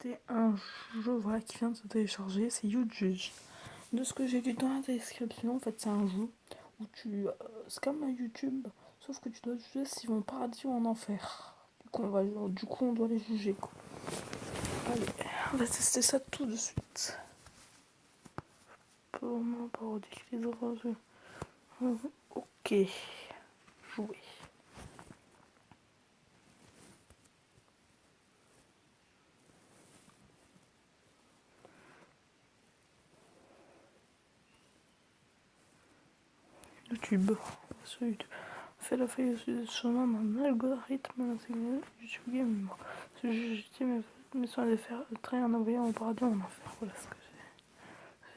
tester un jeu voilà, qui vient de se télécharger, c'est YouJudge. De ce que j'ai lu dans la description, en fait, c'est un jeu où c'est comme un YouTube, sauf que tu dois juger s'ils vont au paradis ou en enfer. Du coup, on doit les juger, quoi. Allez, on va tester ça tout de suite. Pour moi, parodique les oiseaux. Ok, jouer. YouTube. Sur YouTube. Fait la feuille de chemin d'un algorithme intégré YouTube Game. Ce jeu légitime mais sans les faire très un envoyant au paradis en enfer. Voilà ce que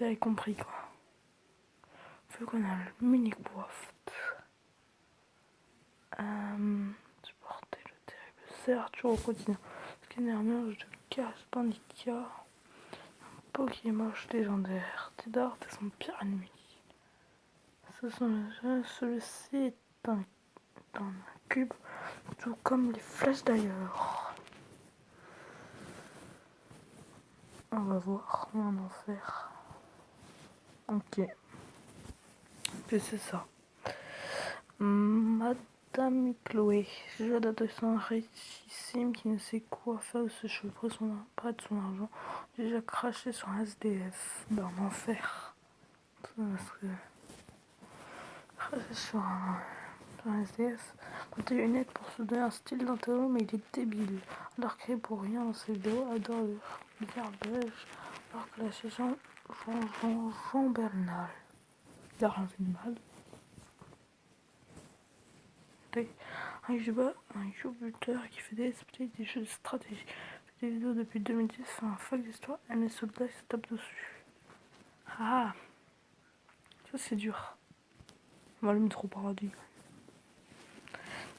j'ai compris quoi. Fait qu'on a le mini Craft. Supporter le terrible cerf au quotidien. Scanner merge de casse Pandika. Pokémon légendaire. Tidart et son pire ennemi. Ce sont celui-ci est un cube, tout comme les flèches d'ailleurs. On va voir, on va en faire. Ok. Et c'est ça. Madame Chloé, jeu d'adolescent richissime qui ne sait quoi faire de ses cheveux près de son argent. Déjà craché sur un SDF. Ben en enfer. Parce que craché sur un SDF. Comptez une aide pour se donner un style d'interview, mais il est débile. Alors créé pour rien dans ses vidéos, adore le bizarre belge. Alors que la saison Jean Bernal. Il a rien fait de mal. Un YouTuber qui fait des jeux de stratégie. Il fait des vidéos depuis 2010, c'est un fac d'histoire, et les soldats se tapent dessus. Ah, ça c'est dur. On va le mettre au paradis.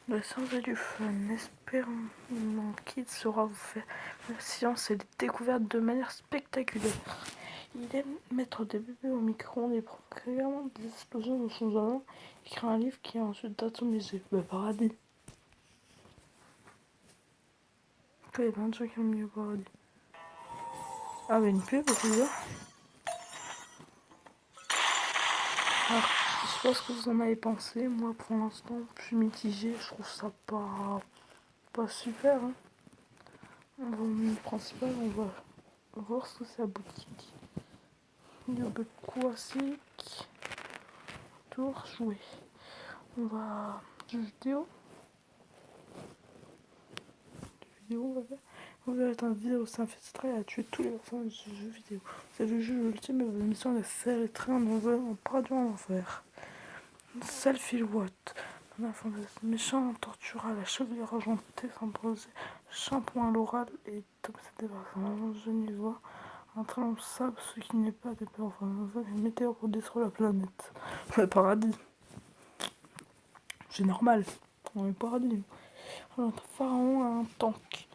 La science et du fun. Espérons mon kit saura vous faire la science et les découvertes de manière spectaculaire. Il aime mettre des bébés au micro-ondes et provoque régulièrement des explosions dans son jardin. Il crée un livre qui est ensuite atomisé. Le paradis. Il y a plein de gens qui ont mis au paradis. Ah, mais une pub, c'est ça. Alors, je sais pas ce que vous en avez pensé. Moi, pour l'instant, je suis mitigé. Je trouve ça pas super. Hein. On va au menu principal, on va voir ce que c'est la boutique. Yoga classique. Tour jouer. On va. Jeux vidéo. On va être un vidéo s'infiltrer à tuer tous les personnages du jeu vidéo. C'est le jeu ultime et votre mission est de faire les trains en paradis en enfer. Selfie Watt. Un méchant tortura la chevelure argentée s'imposer. Shampoing à l'oral et top c'était parfum. Je n'y vois un train de sable, ce qui n'est pas des peurs. Enfin, une météore pour détruire la planète. Le paradis. C'est normal. On est paradis. Un pharaon a un tank.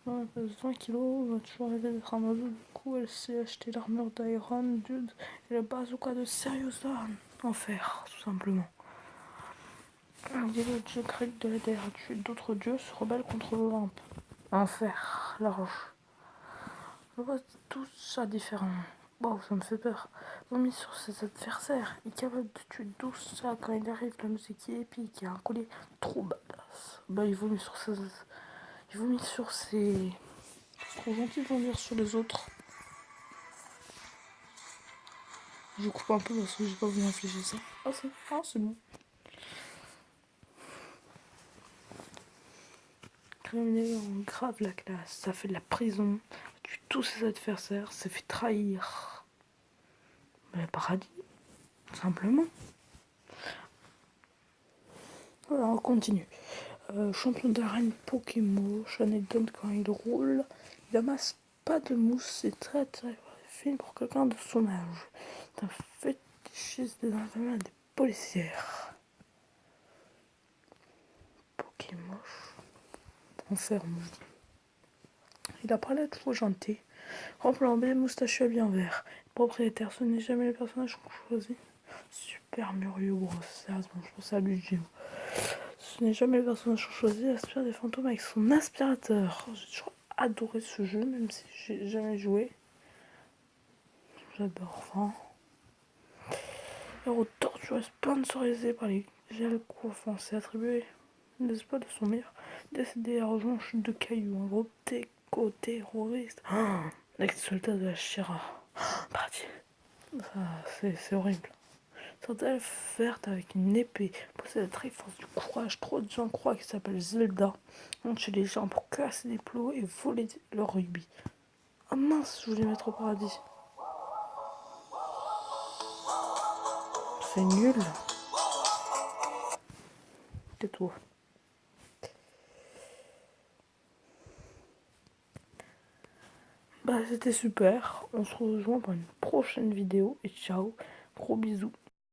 Elle pèse 20 kilos, va toujours rêver d'être un oiseau. Du coup, elle s'est acheté l'armure d'Iron Dude et le bazooka de Serious Dawn. Enfer, tout simplement. Il dit le dieu grec de la terre a tué d'autres dieux, se rebelle contre l'Olympe. Enfer, la roche. Je vois tout ça différent. Wow, ça me fait peur. Vomit sur ses adversaires. Il est capable de tuer 12 chats quand il arrive. La musique est épique. Il a un collier trop badass. Bah, il vomit sur ses. Il vomit sur ses. C'est trop gentil de vomir sur les autres. Je coupe un peu parce que j'ai pas voulu infliger ça. C'est bon. Criminel en grave la classe. Ça fait de la prison. Tue tous ses adversaires. Ça fait trahir. Le paradis. Simplement. Voilà, on continue. Champion d'arène Pokémon, anecdote quand il roule, il amasse pas de mousse, c'est très fine pour quelqu'un de son âge. C'est un fétichiste des infirmières et des policières. Pokémon, enferme. Il a parlé de faux gentil. Remplambé, moustachu habillé en vert. Propriétaire, ce n'est jamais les personnages qu'on choisit. Super Mario Bros. Sérieusement, je pense à lui, Jim. Ce n'est jamais le personnage choisi, aspire des fantômes avec son aspirateur. J'ai toujours adoré ce jeu, même si j'ai jamais joué. J'adore. Enfin, Héros torturé sponsorisé par les gels français attribué, n'est-ce pas, de son meilleur décédé à rejoindre une chute de cailloux, un groupe d'éco-terroristes. Avec des soldats de la Shira. Parti. C'est horrible. Cette elfe verte avec une épée possède la très force du courage. Trop de gens croient qu'elle s'appelle Zelda. Monte chez les gens pour casser des plots et voler leur rubis. Ah mince, je voulais mettre au paradis. C'est nul. Tais-toi. Bah c'était super. On se rejoint pour une prochaine vidéo. Et ciao. Gros bisous.